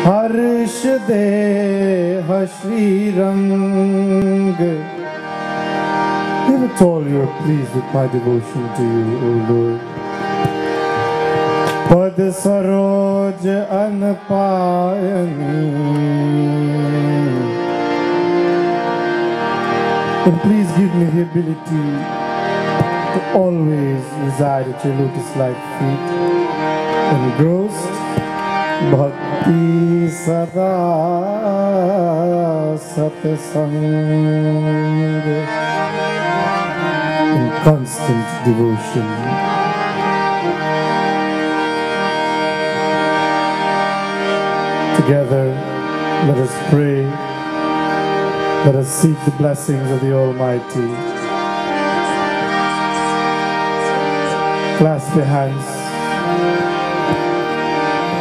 हर्ष देह Shrirang. Give it all you are pleased with my devotion to you, O Lord. पद Saroj अनपायनी. And please give me the ability to always reside at your lotus-like feet, engrossed, bhakti sada satsang, in constant devotion. Together, let us pray. Let us seek the blessings of the Almighty. Clasp your hands.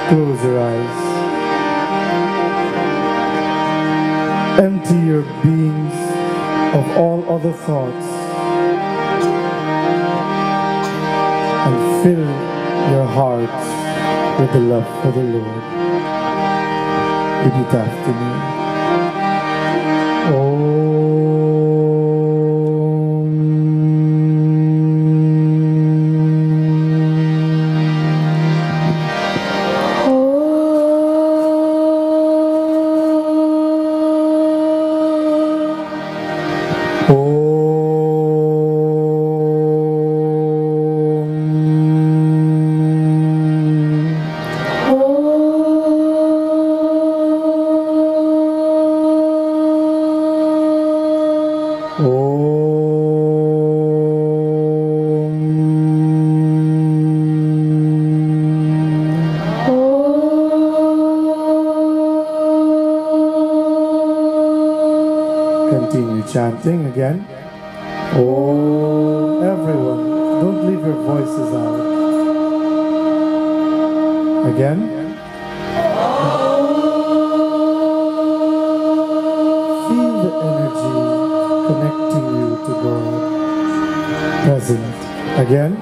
Close your eyes. Empty your beings of all other thoughts and fill your hearts with the love for the Lord. Repeat after me. Continue chanting again. Oh, everyone, don't leave your voices out. Again. Feel the energy connecting you to God. Present. Again.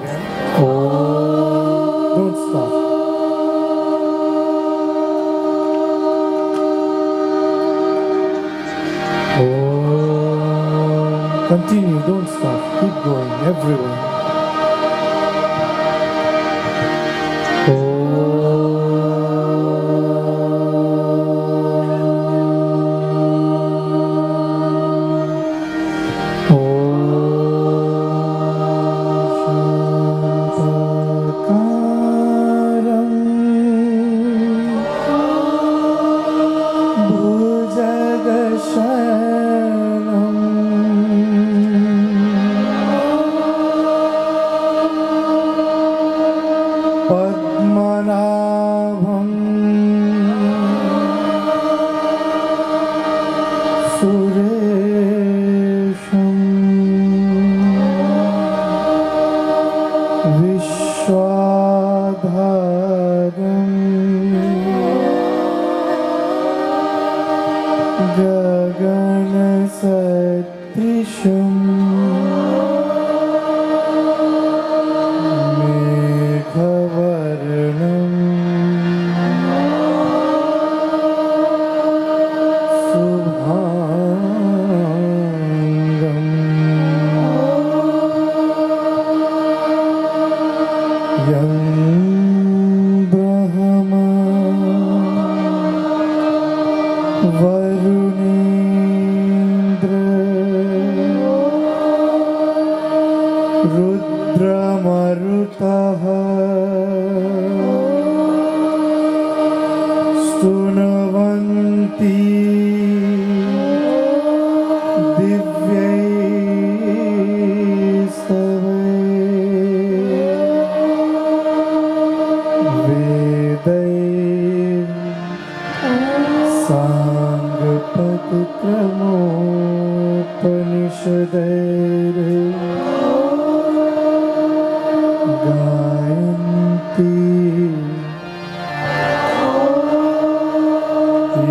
Oh, don't stop. Continue, don't stop, keep going, everyone.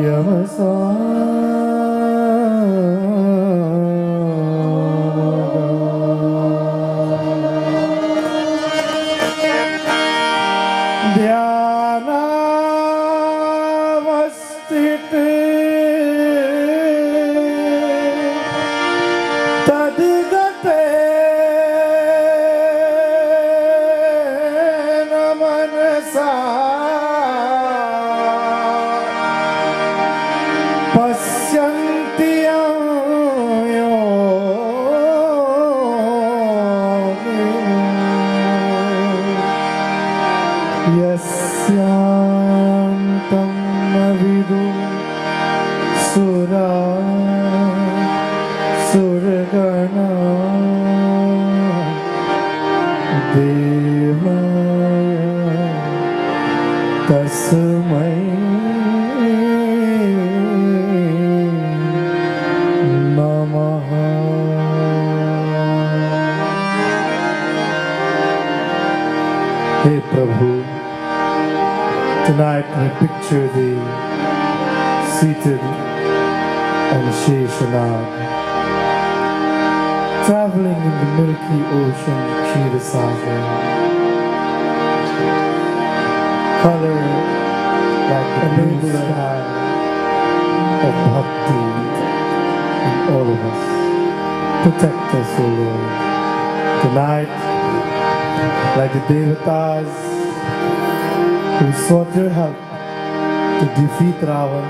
Yamasa picture thee seated on Sheshanag, traveling in the milky ocean Kshirosagar, color like the blue sky of bhakti in all of us. Protect us, O Lord. Tonight, like the Devatas who sought your help to defeat Ravan,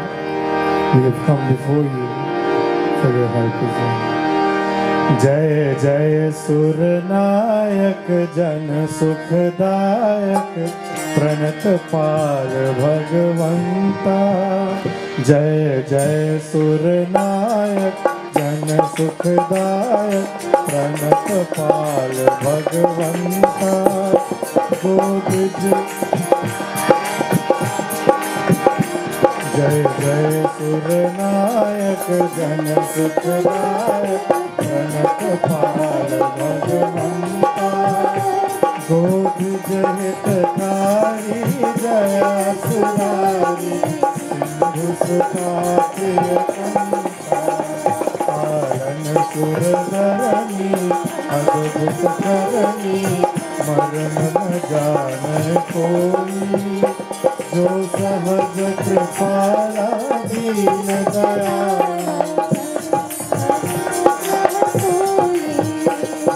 we have come before you for your help as well. Jai Jai Surnayak Jan Sukhdayak Pranat Pal Bhagavanta. Jai Jai Surnayak Jan Sukhdayak Pranat Pal Bhagavanta. Godij Jai Jai Surnayak Jan Sukhdayak Pranat Pal Bhagavanta. Godij Hitakari Jaya Surari Sindhu Sukha Paran Suradharani Adbhut Karani Maran न जाने कोई जो सहज कृपाला दीन दयाल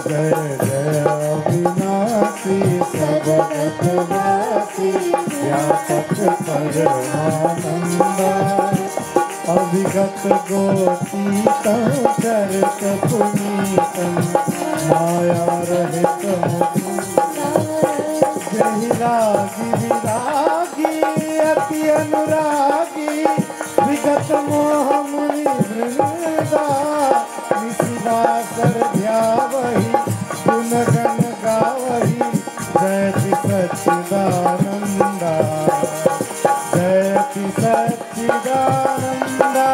जय जय अविनाशी सबगतवासी व्यापक परमानंदा अभिगत गोपीतं चरित पुनीतं माया रहित जहि रागी विरागी अति अनुरागी विगत मोह मुनि वृंदा निशिवासर ध्यावहि गुण गण गावहि जयति सच्चिदानंदा जयति सच्चिदानंदा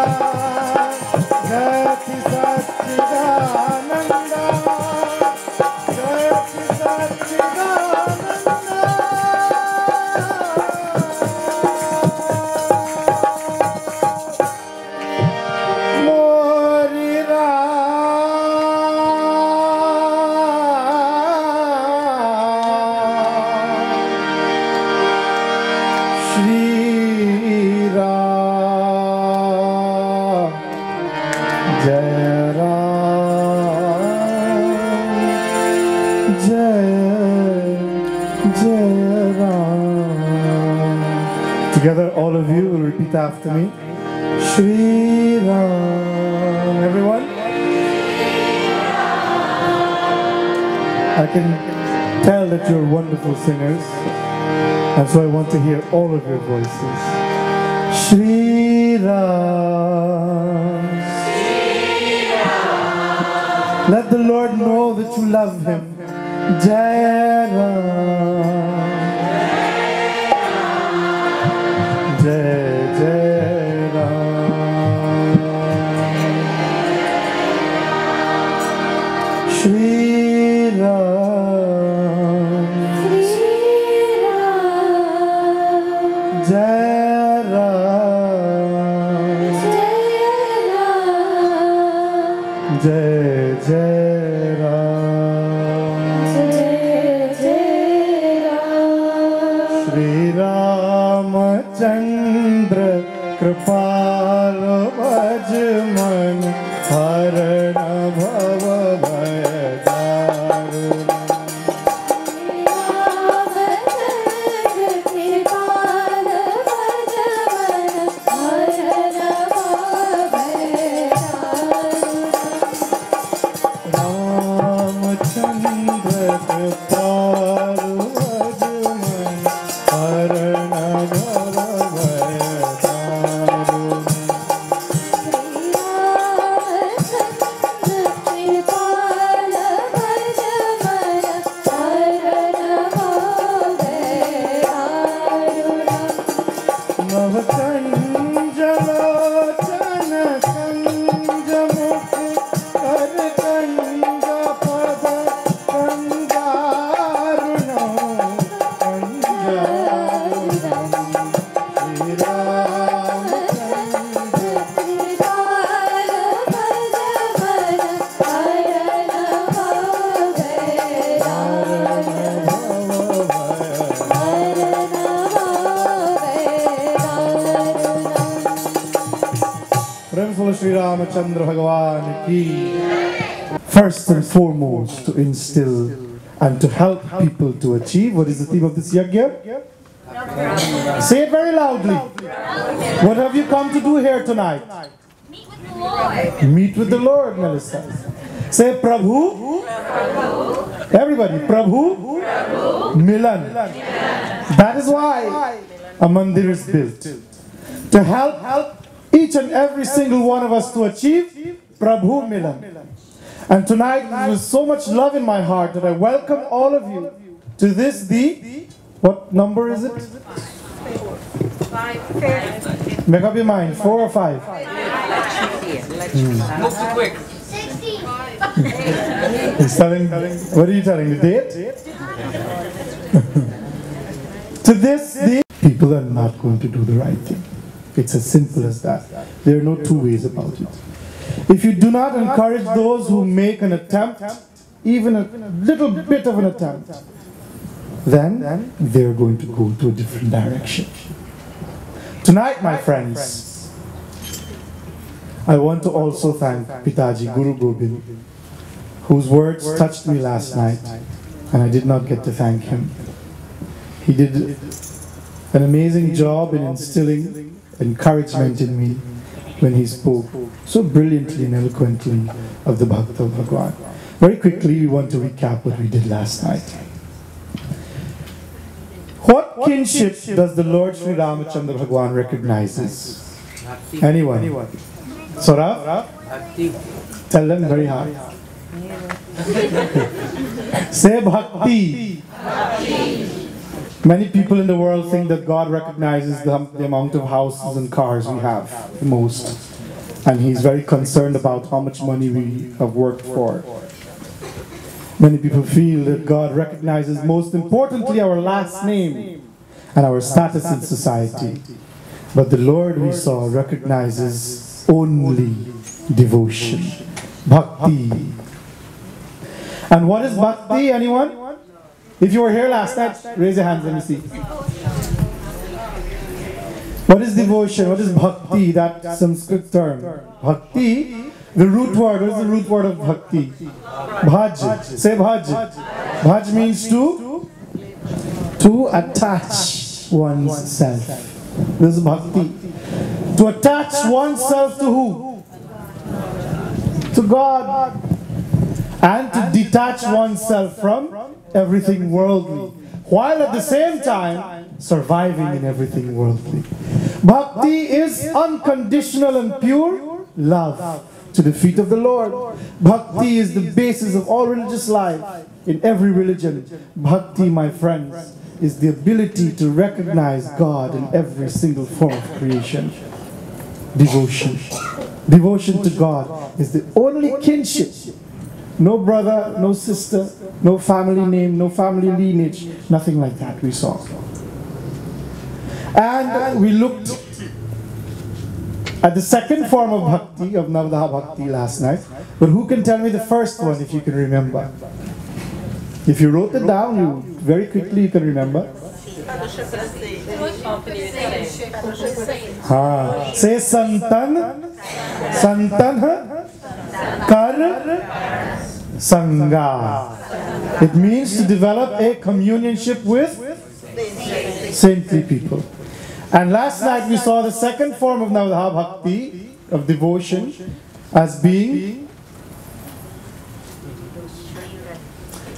जयति सच्चिदानंदा जयति सच्चिदानंदा। मोरी श्री राम जय राम जय जय Ram. Together, all of you will repeat after me. Shri Ram. Everyone? I can tell that you're wonderful singers, and so I want to hear all of your voices. Shri Ram. Let the Lord know that you love Him. Jai Ram. Jai Jai Ram. Shri Ram. Jai Ram. Jai Jai Ram. Shri Ramachandra Kripal Vajman Harana Bhava Bhaya Daruna. Ramachandra Kripal Vajman Harana Bhava Bhaya Daruna. Navkanjalochana kanjamukh kar kanja pada kanjarunam kanjarunam Shri Premful Sri Ramachandra Bhagavan ki. First and foremost, to instill and to help people to achieve. What is the theme of this yajna? Say it very loudly. What have you come to do here tonight? Meet with the Lord. Meet with the Lord, Melissa. Say Prabhu. Everybody, Prabhu. Milan. That is why a mandir is built. To help each and every single one of us to achieve Prabhu Milan. And tonight, with so much love in my heart that I welcome all of you to this, what number is it? 5. Make up your mind, 4 or 5? Move too quick. 60. He's telling, what are you telling, the date? To this, people are not going to do the right thing. It's as simple as that. There are no two ways about it. If you do not encourage those who make an attempt, even a little bit of an attempt, then they're going to go to a different direction. Tonight, my friends, I want to also thank Pitaji Guru Gobind, whose words touched me last night, and I did not get to thank him. He did an amazing job in instilling encouragement in me when he spoke so brilliantly and eloquently of the Bhakta of Bhagwan. Very quickly, we want to recap what we did last night. What kinship does the Lord Sri Ramachandra Bhagwan recognizes? Anyone? Saurabh? Tell them very hard. Say Bhakti. Many people in the world think that God recognizes the amount of houses and cars we have the most. And He's very concerned about how much money we have worked for. Many people feel that God recognizes most importantly our last name and our status in society. But the Lord, we saw, recognizes only devotion. Bhakti. And what is Bhakti, anyone? If you were here last night, raise your hands, let me see. What is devotion? What is Bhakti, that Sanskrit term? Bhakti, the root word, what is the root word of Bhakti? Bhaj. Say Bhaj. Bhaj means to attach oneself. This is Bhakti. To attach oneself to who? To God. And to detach oneself from everything worldly, while at the same time surviving in everything worldly. Bhakti is unconditional and pure love to the feet of the Lord. Bhakti is the basis of all religious life in every religion. Bhakti, my friends, is the ability to recognize God in every single form of creation. Devotion. Devotion to God is the only kinship. No brother, no sister, no family name, no family lineage, nothing like that we saw. And we looked at the second form of Bhakti, of Navadha Bhakti last night. But who can tell me the first one if you can remember? If you wrote it down, very quickly you can remember. Say Santan, Santan Kar Sangha. It means to develop a communionship with saintly people. And last night we saw the second form of Navadha Bhakti, of devotion, as being,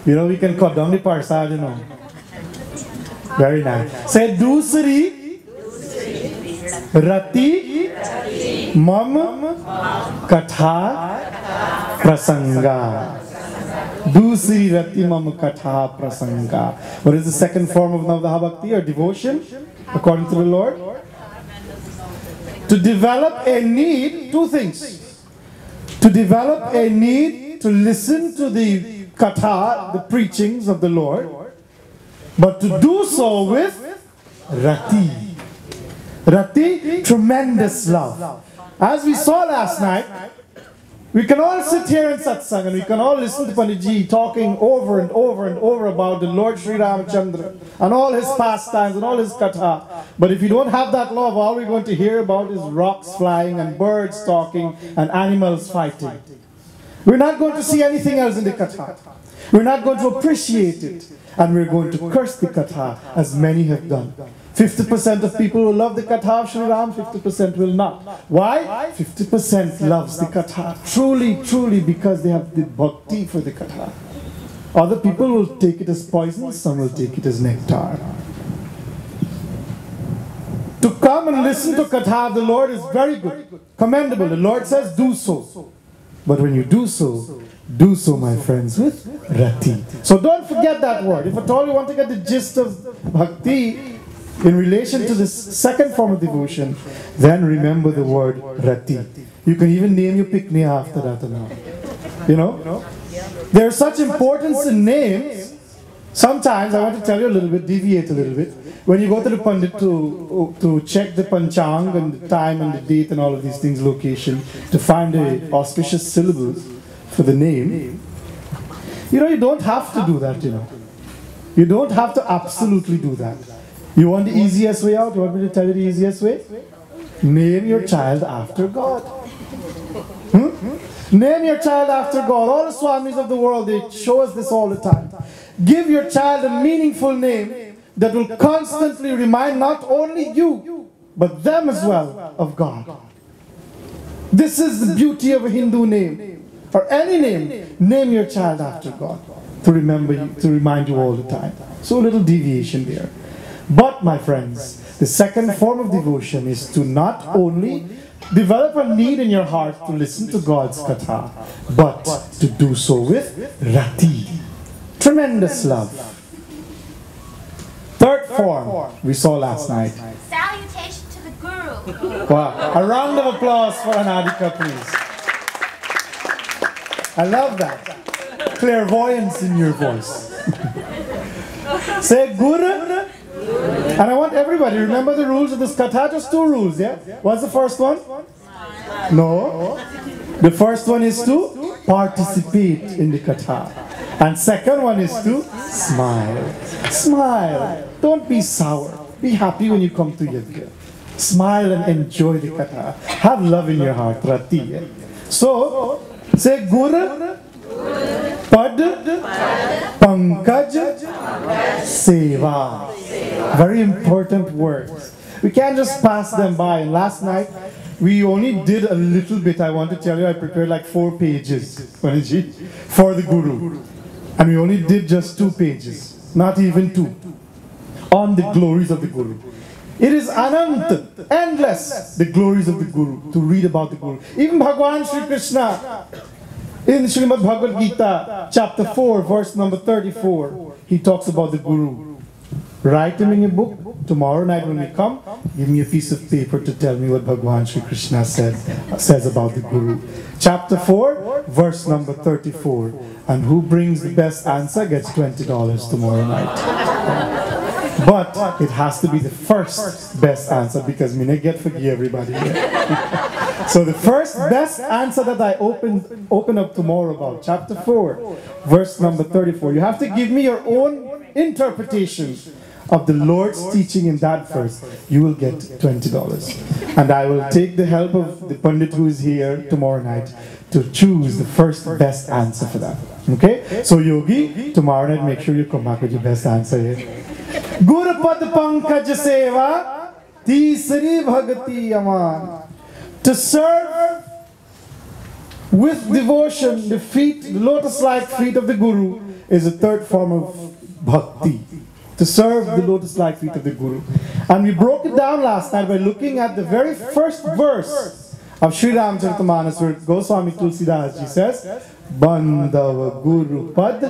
we can call Damni Parsad, Very nice. Say Dusri Rati Mam Katha Prasanga. Dusri Rati Mam Katha Prasanga. What is the second form of Navadha Bhakti, or devotion, according to the Lord? To develop a need, two things. To develop a need to listen to the katha, the preachings of the Lord, but to do so with Rati. Rati, tremendous love. As we saw last night, We can all sit here in satsang and we can all listen to Panditji talking over and over and over about the Lord Sri Ramachandra and all his pastimes and all his katha. But if you don't have that love, all we're going to hear about is rocks flying and birds talking and animals fighting. We're not going to see anything else in the katha. We're not going to appreciate it. And we're going to curse the katha as many have done. 50% of people will love the katha of Sri Ram, 50% will not. Why? 50% loves the katha. Truly, truly, because they have the bhakti for the katha. Other people will take it as poison, some will take it as nectar. To come and listen to katha of the Lord is very good, commendable. The Lord says, do so. But when you do so, my friends, with rati. So don't forget that word. If at all you want to get the gist of bhakti in relation to this second form of devotion, then remember the word rati. You can even name your picnic after that now. You know? There's such importance in names. Sometimes, I want to tell you a little bit, deviate a little bit. When you go to the Pandit to check the panchang and the time and the date and all of these things, location, to find the auspicious syllables for the name, you know, you don't have to do that, you know. You don't have to absolutely do that. You want the easiest way out? You want me to tell you the easiest way? Name your child after God. Name your child after God. All the Swamis of the world, they show us this all the time. Give your child a meaningful name that will constantly remind not only you, but them as well of God. This is the beauty of a Hindu name, or any name. Name your child after God to remember you, to remind you all the time. So a little deviation there. But my friends, the second form of devotion is to not only develop a need in your heart to listen to God's katha, but to do so with rati. Tremendous love. Third form we saw last night. Salutation to the Guru. Wow. A round of applause for Anadika, please. I love that. Clairvoyance in your voice. Say Guru. And I want everybody, remember the rules of this katha, just 2 rules, yeah? What's the first one? No. The first one is to participate in the katha. And second one is to smile. Smile. Don't be sour. Be happy when you come to Yajna. Smile and enjoy the katha. Have love in your heart, rati. Yeah? So, say Gur, Pad, Pankaj, Seva. Very important words. We can't just pass them by. And last night, we only did a little bit. I want to tell you, I prepared like 4 pages for the Guru. And we only did just 2 pages, not even 2, on the glories of the Guru. It is anant, endless, the glories of the Guru, to read about the Guru. Even Bhagavan Sri Krishna, in Srimad Bhagavad Gita, chapter 4, verse number 34, he talks about the Guru. Write him in your book. Tomorrow night when we come, give me a piece of paper to tell me what Bhagavan Sri Krishna says about the Guru. Chapter 4, verse number 34. And who brings the best answer gets $20 tomorrow night. But it has to be the first best answer, because me not get forgive everybody here. So the first best answer that I open up tomorrow about, chapter 4, verse number 34. You have to give me your own interpretation of the Lord's teaching in that verse. You will get $20. And I will take the help of the Pandit who is here tomorrow night to choose the first best answer for that. Okay? So Yogi, tomorrow night make sure you come back with your best answer here. Gurupad Pankaj Seva, Tisri Bhagati Aman. To serve with devotion the lotus-like feet of the Guru is a third form of bhakti. To serve the lotus-like feet of the Guru. And we broke it down last night by looking at the very first verse of Sri Ramacharitamanus, where Goswami Tulsidas ji says, Bandhava Guru Pad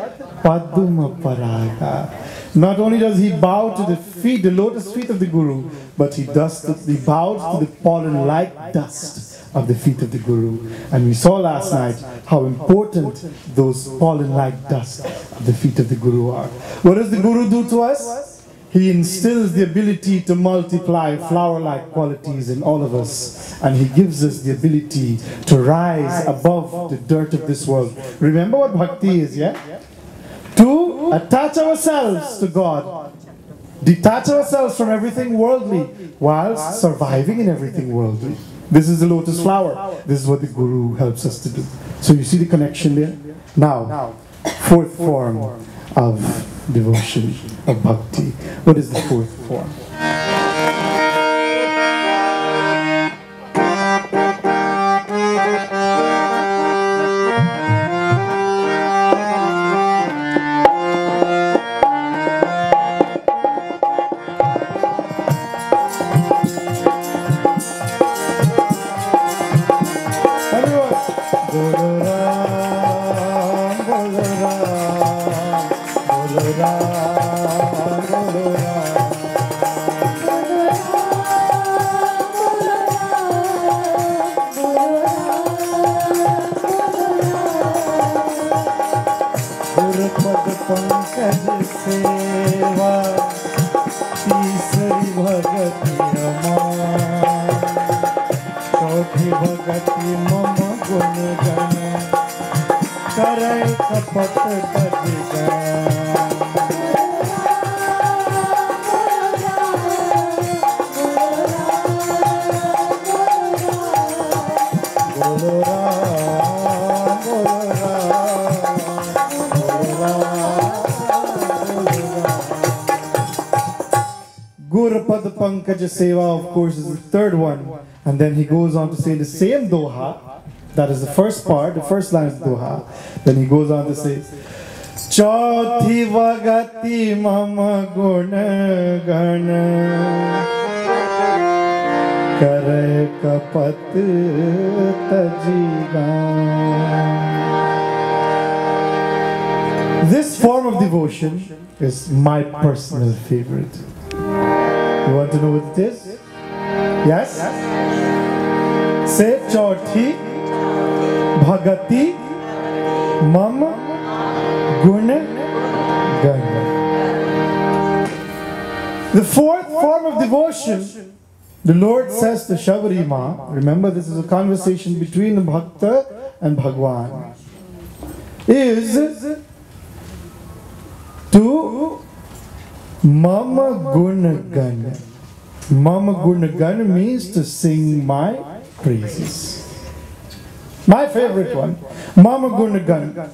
Paduma Paraga. Not only does he bow to the feet, the lotus feet of the Guru, but he bows to the pollen-like dust of the feet of the Guru. And we saw last night how important those pollen-like dust of the feet of the Guru are. What does the Guru do to us? He instills the ability to multiply flower-like qualities in all of us. And He gives us the ability to rise above the dirt of this world. Remember what bhakti is, yeah? To attach ourselves to God. Detach ourselves from everything worldly whilst surviving in everything worldly. This is the lotus flower. This is what the Guru helps us to do. So you see the connection there? Now, fourth form of devotion, of bhakti. What is the fourth form? Gurupad Pankaj Seva, of course, is the third one. And then he goes on to say the same doha. That is the first part, the first line is doha. Then he goes on to say, Chauthi vagati mama guna gana kare kapat tajiga. This form of devotion is my personal favorite. You want to know what it is? Yes? Say Chauthi Bhagati Mama Guna Gana. The fourth form of devotion, the Lord says to Shabari Ma, remember this is a conversation between the Bhakta and Bhagwan, is to Mama Guna Gana. Mama Guna Gana means to sing my praises. My favorite one, Mama Guna Gana.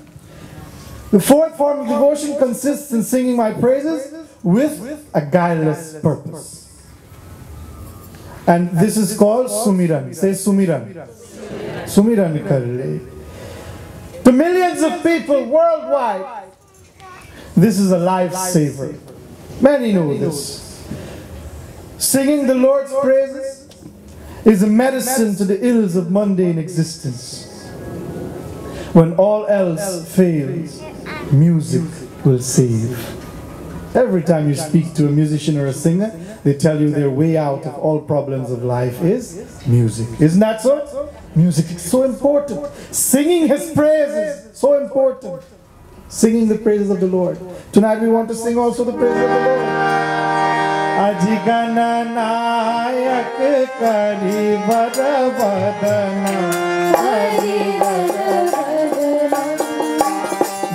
The fourth form of devotion consists in singing my praises with a guileless purpose. And this is called Sumiran. Say Sumiran. Sumiran Karle. To millions of people worldwide, this is a lifesaver. Many know this. Singing the Lord's praises is a medicine to the ills of mundane existence. When all else fails, music will save. Every time you speak to a musician or a singer, they tell you their way out of all problems of life is music. Isn't that so? Music is so important. Singing His praises, so important. Singing the praises of the Lord. Tonight we want to sing also the praises of the Lord. Ajigana nayak kari varabadana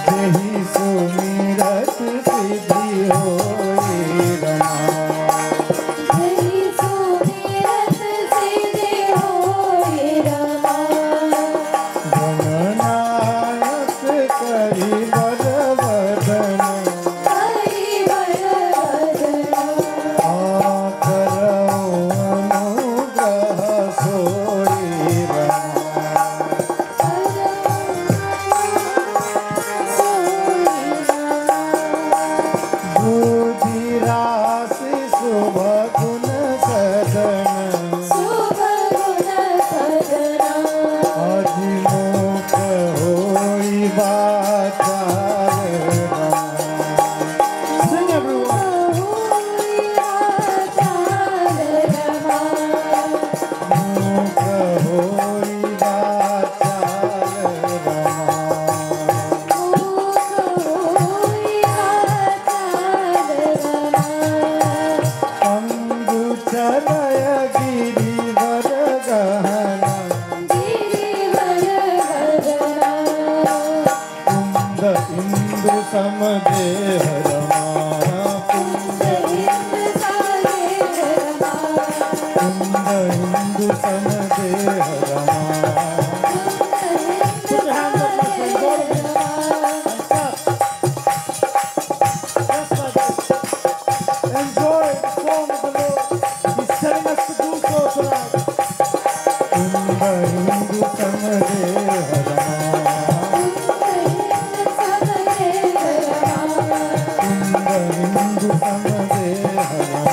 Jehi sumirat siddhi hoye rama Jehi sumirat siddhi hoye rama Gananayak kari varabadana सन देह Rama. Put your hands up, my friends, all of you. And clap. Just like this. Enjoy the song of the Lord. He's telling us to do so tonight. Hindu सन देह Rama. Hindu सन देह रमा.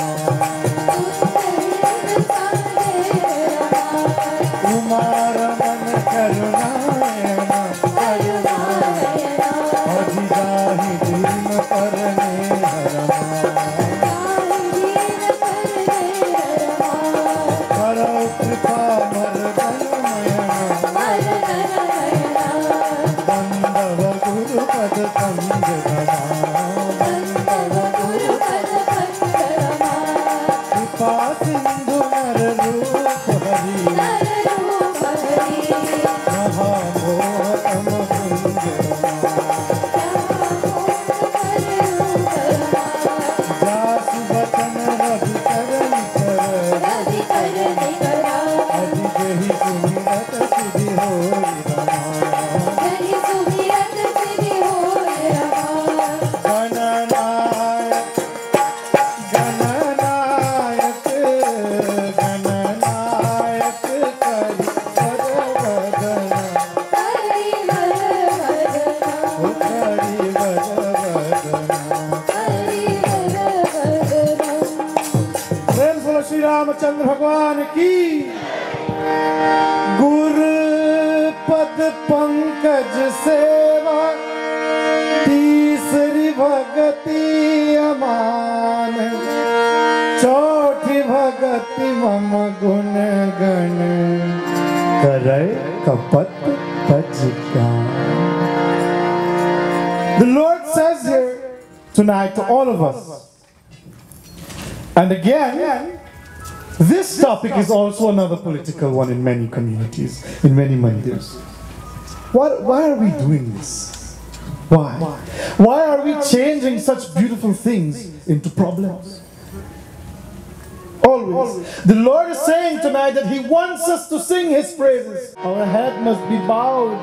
कुमार मन करुणायना अजिजाहि दीन परने हरमा. करो कृपा मर्दनमयना बंदव गुरुपद कंज रमा. कृपा सिंधु नर रूप हरि महामोहतम कुंज रमा. जासु वचन रवि करन कर अजि जहि सुमिरत सिद्धि होई रमा. गणनायक गणनायक गणनायक करि वरवदन ओ करि वरवदन. प्रेम से श्री रामचंद्र भगवान की. गुरु पद पंकज सेवा तीसरी भगति अमान. चौथी भगति मम गुण गण करे कपट तज ज्ञान. The Lord says here tonight to all of us, and again, this topic is also another political one in many communities, in many mandirs. Why are we doing this? Why? Why are we changing such beautiful things into problems? Always. The Lord is saying tonight that He wants us to sing His praises. Our head must be bowed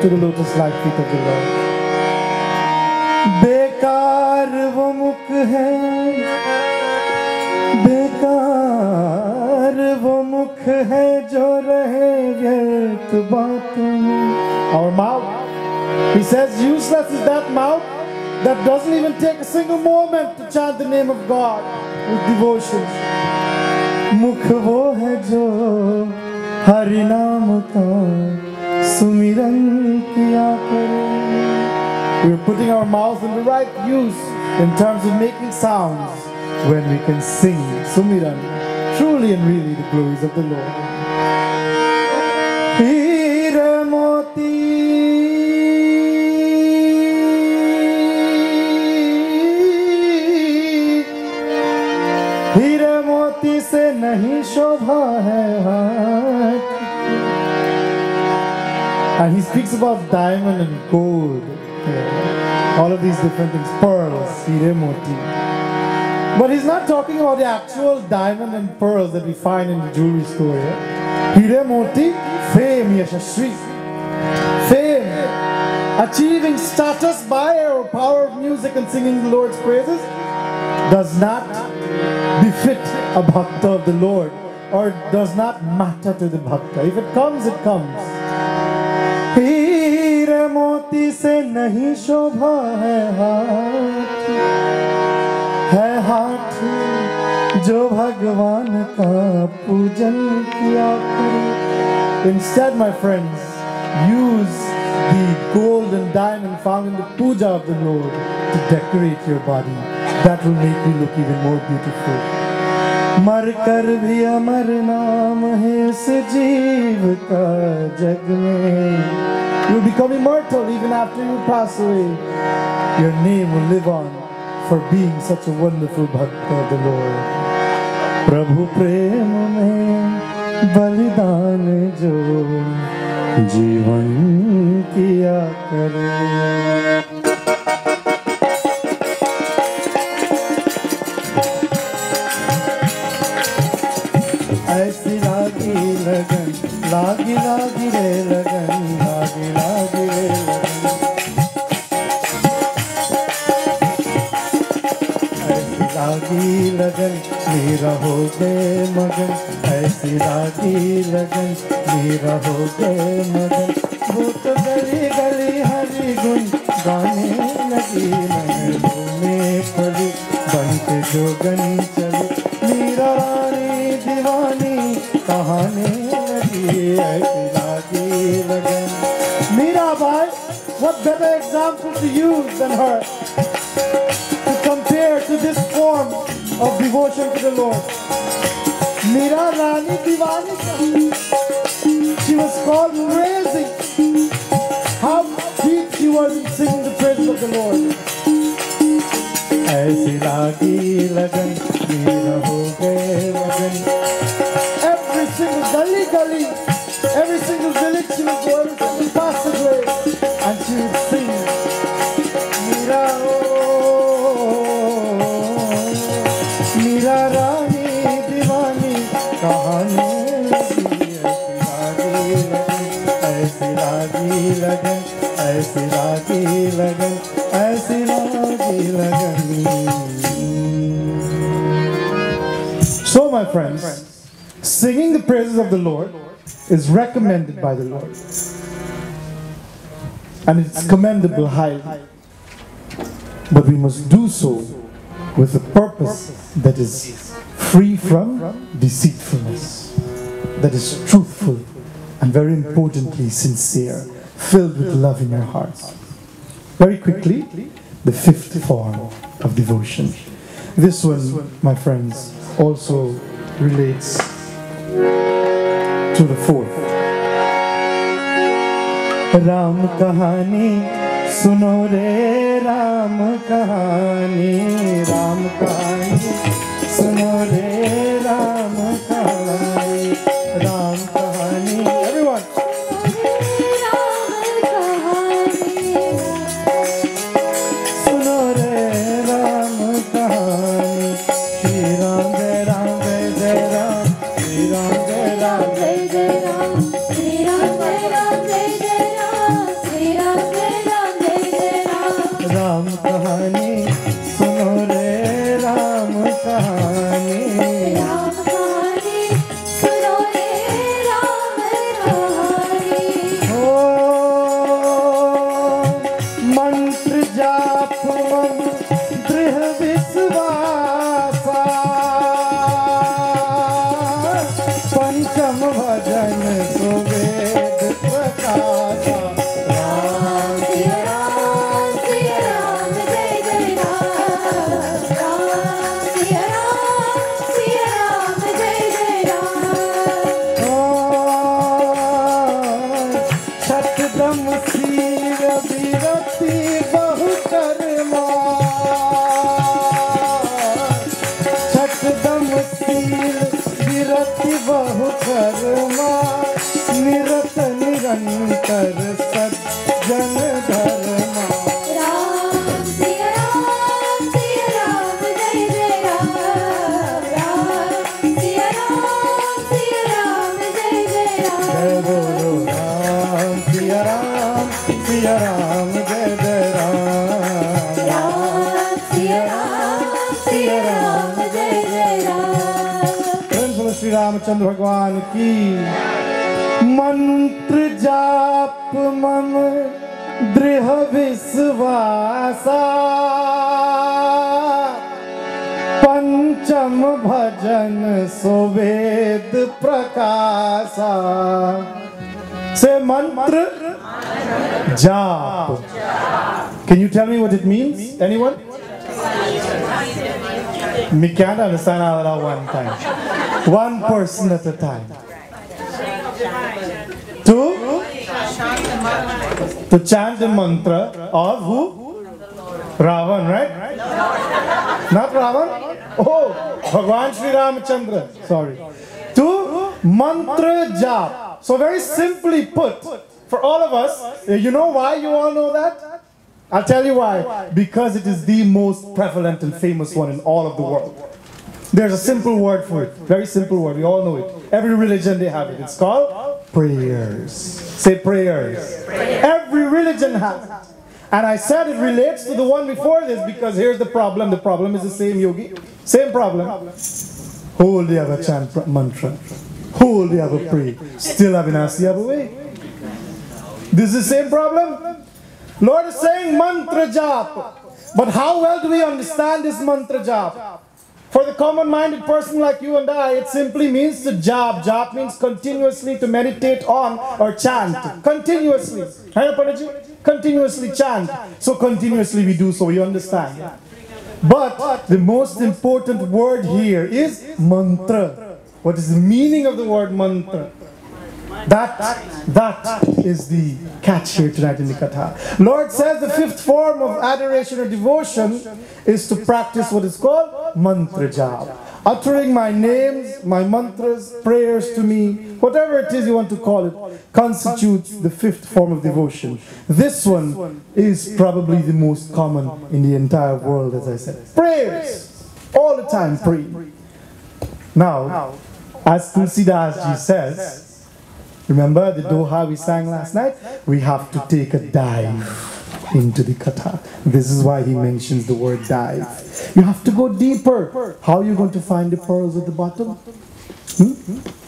to the lotus-like feet of the Lord. बेकार वो मुख है, बेकार वो मुख है जो रहे व्यर्थ बातों में. Our mouth. He says useless is that mouth that doesn't even take a single moment to chant the name of God with devotion. मुख वो है जो हरि नाम का सुमिरन किया करे. We're putting our mouth in the right use in terms of making sounds when we can sing Sumiran, truly and really the glories of the Lord. Hira moti हीरे मोती से नहीं शोभा है हाथ. And he speaks about diamond and gold, all of these different things, pearls, हीरे मोती. But he's not talking about the actual diamond and pearls that we find in the jewelry store here. हीरे मोती, fame, yashashri, fame, achieving status by our power of music and singing the Lord's praises does not befit a bhakta of the Lord, or does not matter to the bhakta. If it comes, it comes. हीरे मोती से नहीं शोभा है हाथ जो भगवान का पूजन किया करे. Instead, my friends, use the gold and diamond found in the puja of the Lord to decorate your body. That will make you look even more beautiful. मर कर भी अमर नाम है इस जीव का जग में. You will become immortal even after you pass away. Your name will live on for being such a wonderful bhakta of the Lord. प्रभु प्रेम में बलिदान जो जीवन किया करे. ऐसी रात लागी लगन, लागी लागी रे लगन, लागी लागी रे लगन। ऐसी लागी लगन मेरा हो गए मगन, ऐसी लागी लगन मेरा हो गए मगन। वो तो गली गली हरी गुन गाने लगी, महलों में पड़ी बन के जोगन चली। मीरा रानी दीवानी कहाने लगी, ऐसी लागी लगन। Mirabai, what better example to use than her to compare to this form of devotion to the Lord? Meera Rani Diwani, she was called crazy. How deep she was in singing the praises of the Lord. ऐसी लागी लगन मेरा हो गए लगन। Every single gully gully, every single village she would go, every single passageway, and she would sing, Meera oh, Meera Rani Diwani kahane lagi, ऐसी लागी लगन, ऐसी लागी लगन, ऐसी लागी लगन। So my friends, singing the praises of the Lord is recommended by the Lord, and it's commendable highly, but we must do so with a purpose that is free from deceitfulness, that is truthful, and very importantly sincere, filled with love in your hearts. Very quickly, the fifth form of devotion. This one, my friends, also relates to the fourth. Ram kahani suno re, Ram kahani, Ram kahani suno re, Ram kahani, Ram kahani. Everyone. Suno re Ram kahani, Shri Ram Jai Ram Jai Jai Ram, Shri Ram Jai Ram Jai Jai Ram, Shri Ram Jai Ram Jai Jai Ram, Shri Ram Jai Ram Jai Jai Ram. Ram kahani suno re, Ram kahani, Ram kahani suno re, Ram kahani. Oh, mantra जाप मन दृढ़ विश्वासा, पंचम भजन सुवेद प्रकाशा। राम सिया राम जय जय राम, राम सिया राम जय जय राम। शतदम सीर विरति बहु कर्मा, शतदम सीर विरति बहु कर्मा, निरत निरंतर सज्जन धर्मा। राम सिया राम जय जय राम, राम सिया राम जय जय राम। जय बोलो राम सिया राम जय जय राम, राम सिया राम जय जय राम। श्री रामचंद्र भगवान की। मंत्र जाप मन दृढ़ विश्वासा, पंचम भजन सुवेद प्रकाशा। Say mantra jap. Can you tell me what it means? Anyone? We can't understand all at one time. One person at a time. To chant the mantra of who? Ravan, right? Not Ravan? Oh, Bhagwan Sri Ramachandra. Sorry. To mantra jap. So very simply put, for all of us, you know why you all know that? I'll tell you why. Because it is the most prevalent and famous one in all of the world. There's a simple word for it. Very simple word. We all know it. Every religion they have it. It's called prayers. Say prayers. Every religion has it. And I said it relates to the one before this because here's the problem. The problem is the same, Yogi. Same problem. Whole day have a chant mantra. Whole day have a pray. Still having a see have a way. This is the same problem. Lord is saying mantra jap. But how well do we understand this mantra jap? For the common-minded person like you and I, it simply means to jap. Jap means continuously to meditate on or chant. Continuously. Continuously chant. So continuously we do so, you understand. But the most important word here is mantra. What is the meaning of the word mantra? That is the catch here tonight in the Katha. Lord says the fifth form of adoration or devotion is to practice what is called mantra jap. Uttering my names, my mantras, prayers to me, whatever it is you want to call it, constitutes the fifth form of devotion. This one is probably the most common in the entire world, as I said. Prayers. All the time pray. Now, as Tulsidas Ji says, remember the Doha we sang last night? We have to take a dive into the Katha. This is why he mentions the word dive. You have to go deeper. How are you going to find the pearls at the bottom?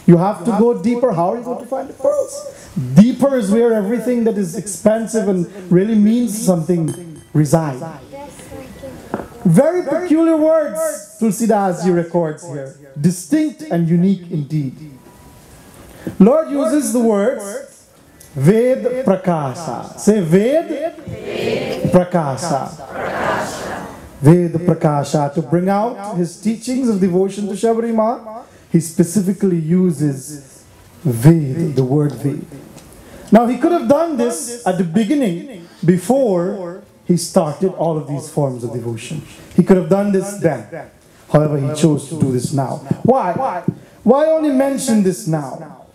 You have to go deeper. How are you going to find the pearls? Deeper is where everything that is expensive and really means something resides. Very peculiar words Tulsidas Ji records here. Distinct and unique indeed. Lord uses the words Ved Prakasha. Say Ved Prakasha. Ved Prakasha. To bring out his teachings of devotion to Shabari Ma, he specifically uses Ved, the word Ved. Now he could have done this at the beginning, before he started all of these forms of devotion. He could have done this then. However, he chose to do this now. Why? Why only mention this now?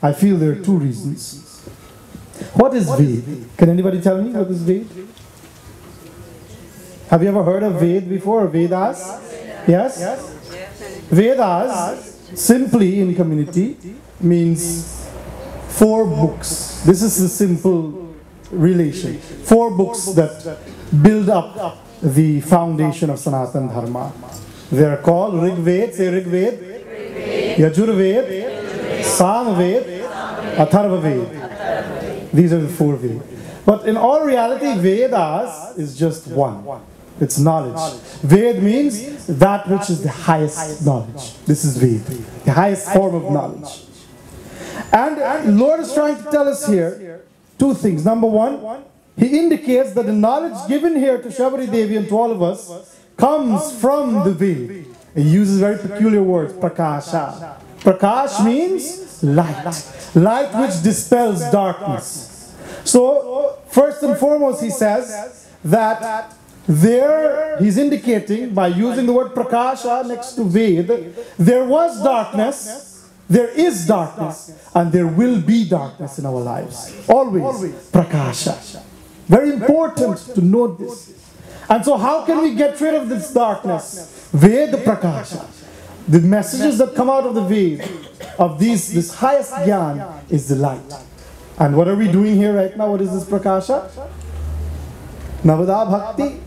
I feel there are two reasons. What is Ved? Can anybody tell me what is Ved? Have you ever heard of Ved before, or Vedas? Yes? Vedas, simply in community, means 4 books. This is the simple relation. 4 books that build up the foundation of Sanatana Dharma. They are called Rig Ved, say Rig Ved, Yajur Ved, Sam Ved, Atharva Ved. These are the 4 Ved. But in all reality, Vedas is just one. It's knowledge. Ved means that which is the highest knowledge. This is Ved, the highest form of knowledge. And Lord is trying to tell us here 2 things. Number 1, he indicates that the knowledge given here to Shabari Devi and to all of us comes from the Ved. He uses very peculiar words, Prakasha. Prakash means light. Light which dispels darkness. So, first and foremost, he says that he's indicating by using the word Prakasha next to Ved, there was darkness, there is darkness, and there will be darkness in our lives. Always Prakasha. Very important to note this. And so how can we get rid of this darkness? Ved Prakasha. The messages that come out of the Ved, of this highest Gyan, is the light. And what are we doing here right now? What is this Prakasha? Navada Bhakti.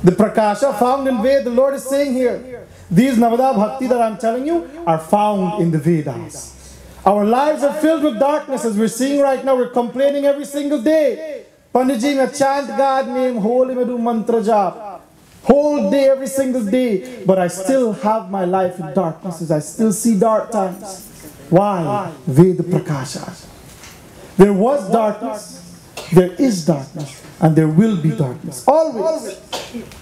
The Prakasha found in Ved, the Lord is saying here, these Navada Bhakti that I'm telling you are found in the Vedas. Our lives are filled with darkness, as we're seeing right now. We're complaining every single day. Panditji, I chant God name, holy me do mantra jap. Whole day, every single day. But I still have my life in darknesses. I still see dark times. Why? Veda Prakasha. There was darkness, there is darkness, and there will be darkness. Always.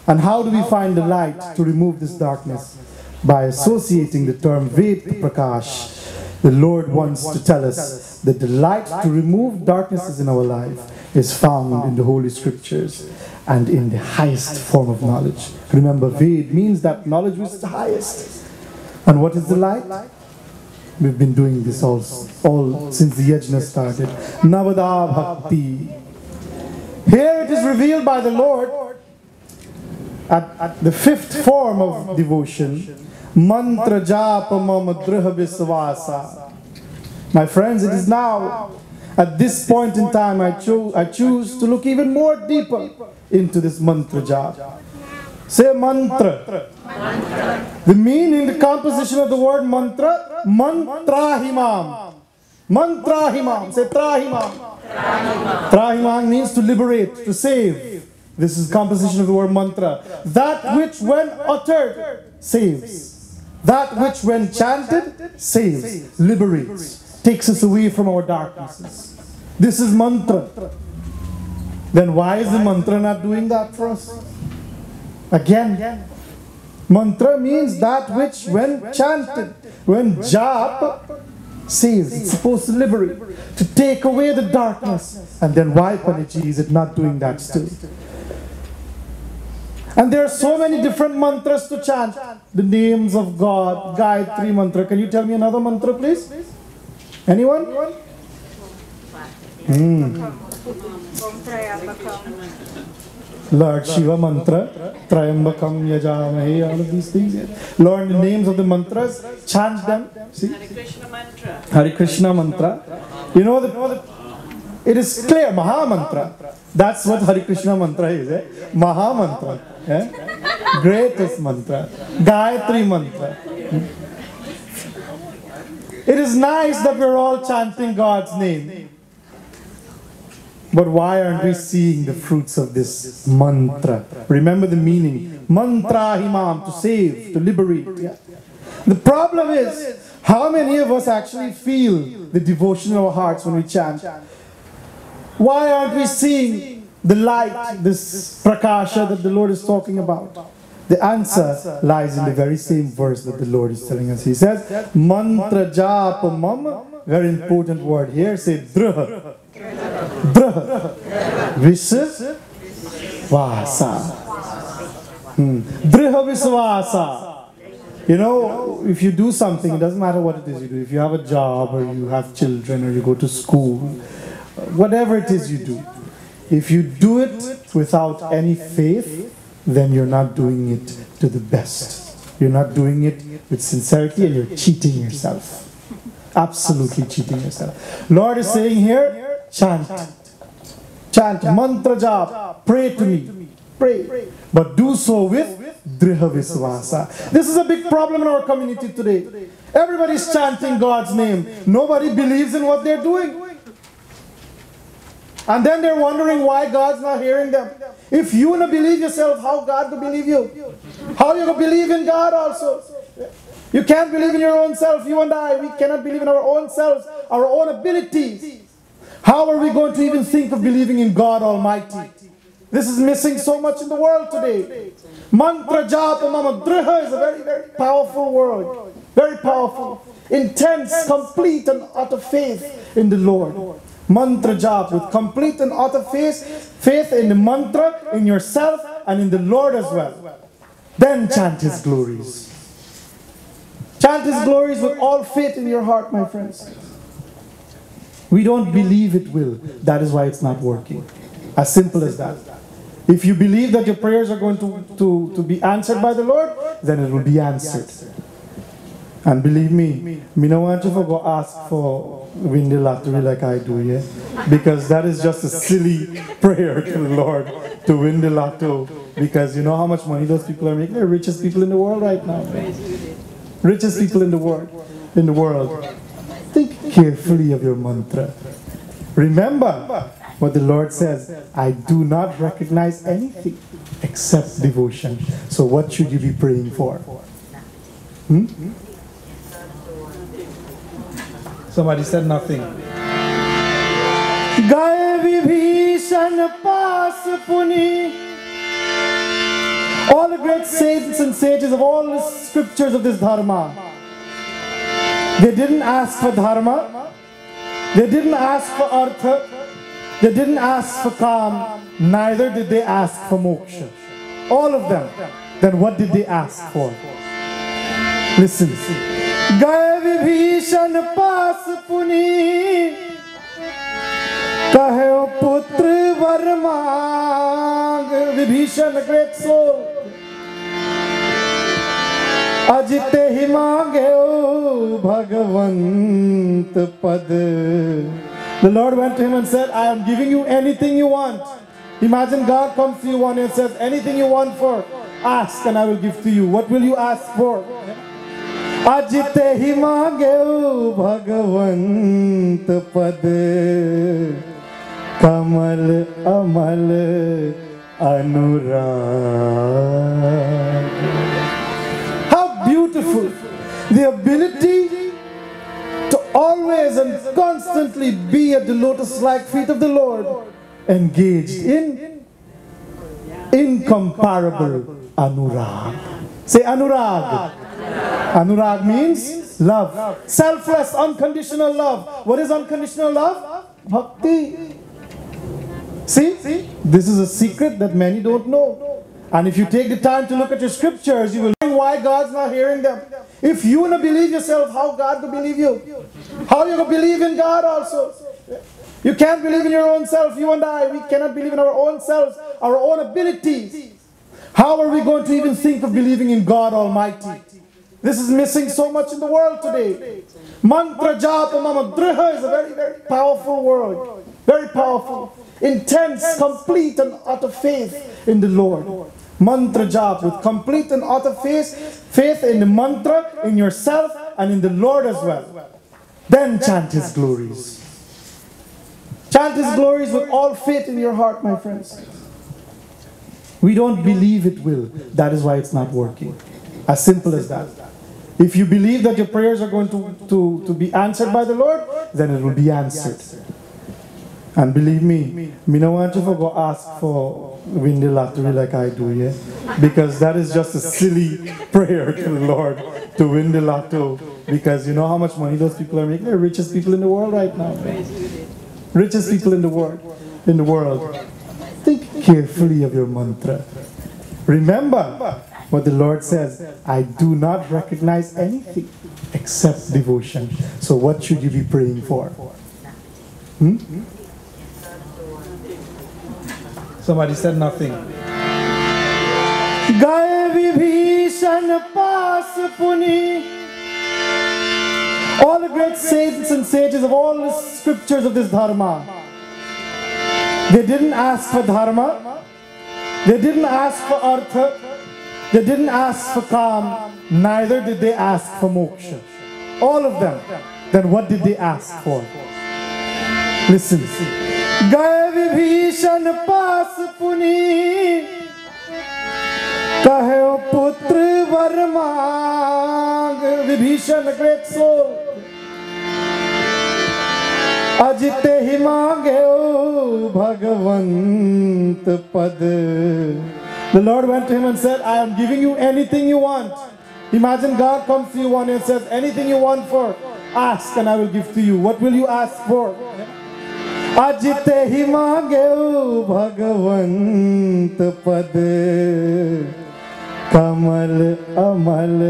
And how do we find the light to remove this darkness? By associating the term Ved Prakash. The Lord wants to tell us that the light to remove darknesses in our life is found in the Holy Scriptures and in the highest form of knowledge. Remember, Ved means that knowledge which is the highest. And what is the light? We've been doing this all since the yajna started. Navada Bhakti. Here it is revealed by the Lord at the 5th form of devotion, Mantra japa mama driha visvasa. My friends, it is now, at this point in time, I choose to look even more deeper into this mantra japa. Say mantra. The meaning, the composition of the word mantra, mantrahimam. Mantrahimam. Say trahimam. Trahimam means to liberate, to save. This is composition of the word mantra. That which when uttered, saves. That which when chanted, saves, liberates, takes us away from our darknesses. This is mantra. Then why is the mantra not doing that for us? Again, mantra means that which when chanted, when jap, saves. It's supposed to liberate, to take away the darkness. And then why, Paniji, is it not doing that still? And there are so many different mantras to chant. The names of God, Gayatri mantra. Can you tell me another mantra, please? Anyone? Lord Shiva mantra, Trayambakam Yajamahe, all of these things. Learn the names of the mantras, chant them. See? Hare Krishna mantra. Hare Krishna mantra. You know, it is clear, Maha mantra. That's what Hare Krishna mantra is. Maha mantra. Greatest mantra. Gayatri mantra. It is nice that we're all chanting God's name. But why aren't we seeing the fruits of this mantra? Remember the meaning. Mantra himam, to save, to liberate. Yeah. The problem is, how many of us actually feel the devotion in our hearts when we chant? Why aren't we seeing the light, this prakasha that the Lord is talking about? The answer lies in the very same verse that the Lord is telling us. He says, mantra japa mama, very important word here, say drha. Drha. Visvasa. Drha visvasa. You know, if you do something, it doesn't matter what it is you do. If you have a job, or you have children, or you go to school, whatever it is you do, if you do it without any faith, then you're not doing it to the best. You're not doing it with sincerity, and you're cheating yourself. Absolutely cheating yourself. Lord is saying here, chant. Chant, mantra jap, pray to me. Pray. But do so with driha visvasa. This is a big problem in our community today. Everybody's chanting God's name. Nobody believes in what they're doing. And then they're wondering why God's not hearing them. If you don't believe yourself, how God will believe you? How are you going to believe in God also? You can't believe in your own self. You and I, we cannot believe in our own selves, our own abilities. How are we going to even think of believing in God Almighty? This is missing so much in the world today. Mantra japa mama driha is a very, very powerful word. Very powerful. Intense, complete and utter faith in the Lord. Mantra jap, with complete and utter faith in the mantra, in yourself and in the Lord as well. Then chant His glories. Chant His glories with all faith in your heart, my friends. We don't believe it will. That is why it's not working. As simple as that. If you believe that your prayers are going to be answered by the Lord, then it will be answered. And believe me, I don't want you to go ask for win the lottery like I do, yeah? Because that is just a silly prayer to the Lord to win the lotto. Because you know how much money those people are making? They're the richest people in the world right now. Richest people in the world. Think carefully of your mantra. Remember what the Lord says, I do not recognize anything except devotion. So what should you be praying for? Somebody said nothing. Gaye vibhishan pas puni. All the great saints and sages of all the scriptures of this dharma, they didn't ask for dharma, they didn't ask for artha, they didn't ask for kam, neither did they ask for moksha. All of them. Then what did they ask for? Listen. Gaye vibhishan pas puni, kahe putra varmang. Vibhishan, a great soul. अजिते ही मांगे ओ भगवंत पद. The Lord went to him and said, I am giving you anything you want. Imagine God comes to you one day and says, anything you want for, ask and I will give to you. What will you ask for? अजिते ही मांगे ओ भगवंत पद, कमल अमल अनुराग. How beautiful the ability to always and constantly be at the lotus-like feet of the Lord, engaged in incomparable anurag. Say anurag. Anurag means love. Selfless, unconditional love. What is unconditional love? Bhakti. See, this is a secret that many don't know. And if you take the time to look at your scriptures, you will know why God's not hearing them. If you want to believe yourself, how God to believe you? How are you going to believe in God also? You can't believe in your own self. You and I, we cannot believe in our own selves, our own abilities. How are we going to even think of believing in God Almighty? This is missing so much in the world today. Mantra japa mama driha is a very, very powerful word. Very powerful. Intense, complete and utter faith in the Lord. Mantra jap, with complete and utter faith in the mantra, in yourself and in the Lord as well. Then chant His glories. Chant His glories with all faith in your heart, my friends. We don't believe it will. That is why it's not working. As simple as that. If you believe that your prayers are going to be answered by the Lord, then it will be answered. And believe me, I don't want you to go ask for win the lottery like I do, yeah? Because that is just a silly prayer to the Lord to win the lotto. Because you know how much money those people are making? They're the richest people in the world right now. Richest people in the world. Think carefully of your mantra. Remember what the Lord says, I do not recognize anything except devotion. So what should you be praying for? Somebody said nothing. Gaye vibhishan pas puni. All the great saints and sages of all the scriptures of this dharma, they didn't ask for dharma, they didn't ask for artha, they didn't ask for kam, neither did they ask for moksha. All of them. Then what did they ask for? Listen. Gaye vibhishan pas puni, kahe putra var mang. Vibhishan, a great soul. अजिते ही मांगे ओ भगवंत पद. The Lord went to him and said, I am giving you anything you want. Imagine God comes to you one day and says, anything you want for, ask and I will give to you. What will you ask for? अजिते ही मांगे ओ भगवंत पद, कमल अमल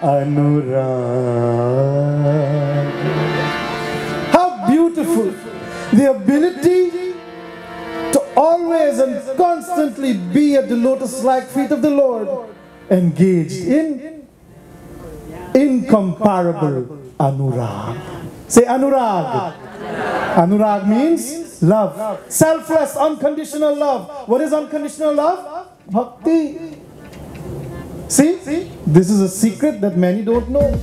अनुराग. Beautiful. The ability to always and constantly be at the lotus-like feet of the Lord, engaged in incomparable anurag. Say anurag. Anurag means love. Selfless, unconditional love. What is unconditional love? Bhakti. See, this is a secret that many don't know.